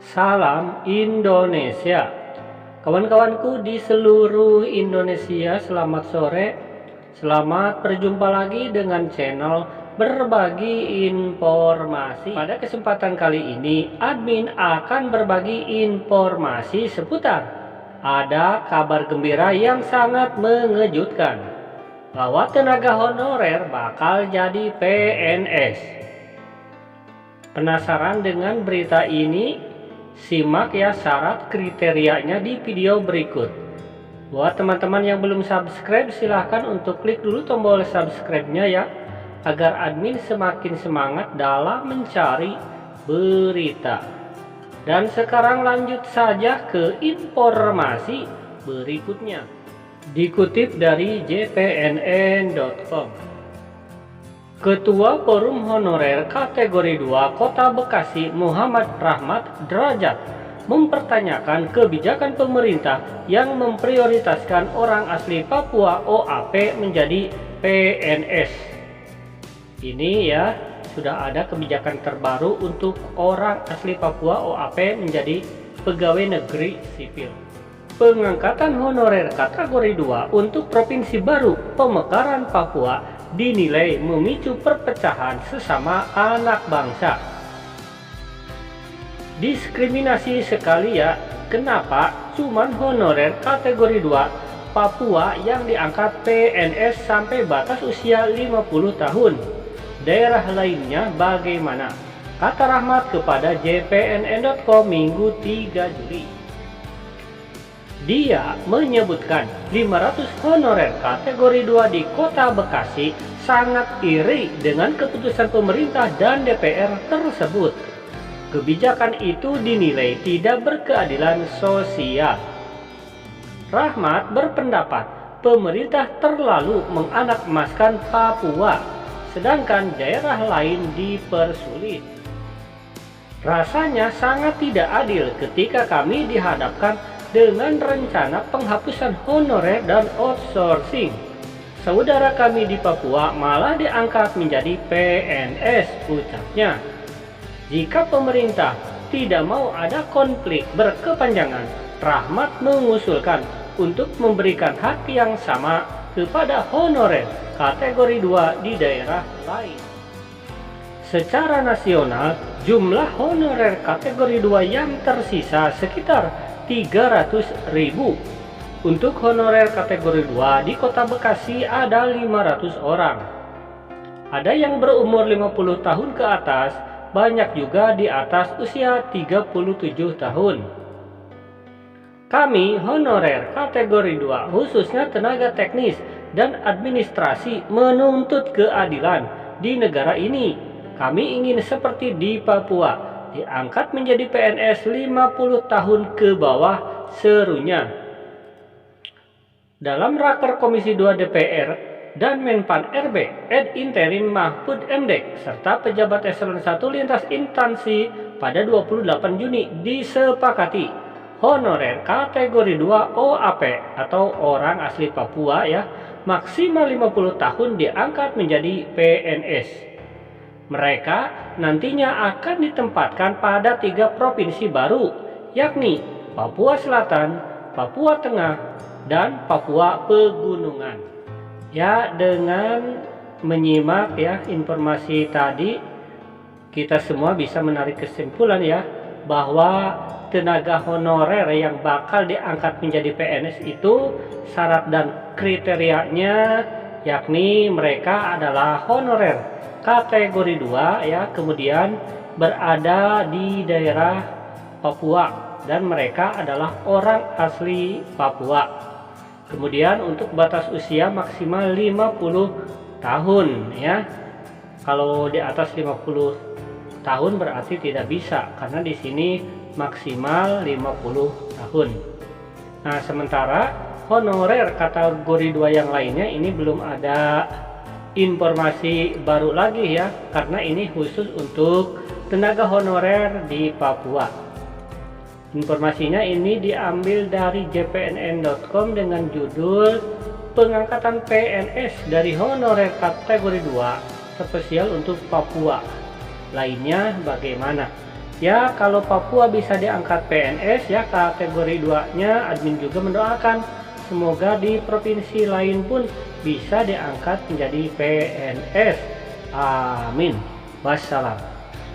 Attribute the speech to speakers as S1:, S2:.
S1: Salam Indonesia. Kawan-kawanku di seluruh Indonesia, selamat sore. Selamat berjumpa lagi dengan channel Berbagi Informasi. Pada kesempatan kali ini, admin akan berbagi informasi seputar ada kabar gembira yang sangat mengejutkan bahwa tenaga honorer bakal jadi PNS. Penasaran dengan berita ini? Simak ya syarat kriterianya di video berikut. Buat teman-teman yang belum subscribe, silahkan untuk klik dulu tombol subscribe-nya ya, agar admin semakin semangat dalam mencari berita. Dan sekarang lanjut saja ke informasi berikutnya. Dikutip dari jpnn.com. Ketua Forum Honorer Kategori 2 Kota Bekasi Muhammad Rahmat Derajat mempertanyakan kebijakan pemerintah yang memprioritaskan orang asli Papua OAP menjadi PNS. Ini ya, sudah ada kebijakan terbaru untuk orang asli Papua OAP menjadi pegawai negeri sipil. Pengangkatan honorer kategori 2 untuk Provinsi Baru Pemekaran Papua dinilai memicu perpecahan sesama anak bangsa. Diskriminasi sekali ya, kenapa cuman honorer kategori 2 Papua yang diangkat PNS sampai batas usia 50 tahun? Daerah lainnya bagaimana? Kata Rahmat kepada jpnn.com Minggu 3 Juli. Dia menyebutkan 500 honorer kategori 2 di Kota Bekasi sangat iri dengan keputusan pemerintah dan DPR tersebut. Kebijakan itu dinilai tidak berkeadilan sosial. Rahmat berpendapat pemerintah terlalu menganak-emaskan Papua, sedangkan daerah lain dipersulit. Rasanya sangat tidak adil ketika kami dihadapkan dengan rencana penghapusan honorer dan outsourcing. Saudara kami di Papua malah diangkat menjadi PNS, ucapnya. Jika pemerintah tidak mau ada konflik berkepanjangan, Rahmat mengusulkan untuk memberikan hak yang sama kepada honorer kategori 2 di daerah lain. Secara nasional, jumlah honorer kategori 2 yang tersisa sekitar 300.000. Untuk honorer kategori 2 di Kota Bekasi ada 500 orang. Ada yang berumur 50 tahun ke atas, banyak juga di atas usia 37 tahun. Kami honorer kategori 2 khususnya tenaga teknis dan administrasi menuntut keadilan di negara ini. Kami ingin seperti di Papua, diangkat menjadi PNS 50 tahun ke bawah, serunya. Dalam raker Komisi 2 DPR dan Menpan RB Ed Interim Mahfud MD serta pejabat eselon 1 lintas instansi pada 28 Juni disepakati honorer kategori 2 OAP atau orang asli Papua ya, maksimal 50 tahun diangkat menjadi PNS. Mereka nantinya akan ditempatkan pada 3 provinsi baru, yakni Papua Selatan, Papua Tengah, dan Papua Pegunungan. Ya, dengan menyimak ya informasi tadi, kita semua bisa menarik kesimpulan ya, bahwa tenaga honorer yang bakal diangkat menjadi PNS itu syarat dan kriterianya yakni mereka adalah honorer kategori 2 ya, kemudian berada di daerah Papua dan mereka adalah orang asli Papua. Kemudian untuk batas usia maksimal 50 tahun ya. Kalau di atas 50 tahun berarti tidak bisa karena di sini maksimal 50 tahun. Nah, sementara honorer kategori 2 yang lainnya ini belum ada informasi baru lagi ya, karena ini khusus untuk tenaga honorer di Papua. Informasinya ini diambil dari jpnn.com dengan judul pengangkatan PNS dari honorer kategori 2 spesial untuk Papua. Lainnya bagaimana? Ya, kalau Papua bisa diangkat PNS ya kategori 2-nya, admin juga mendoakan semoga di provinsi lain pun bisa diangkat menjadi PNS. Amin. Wassalam.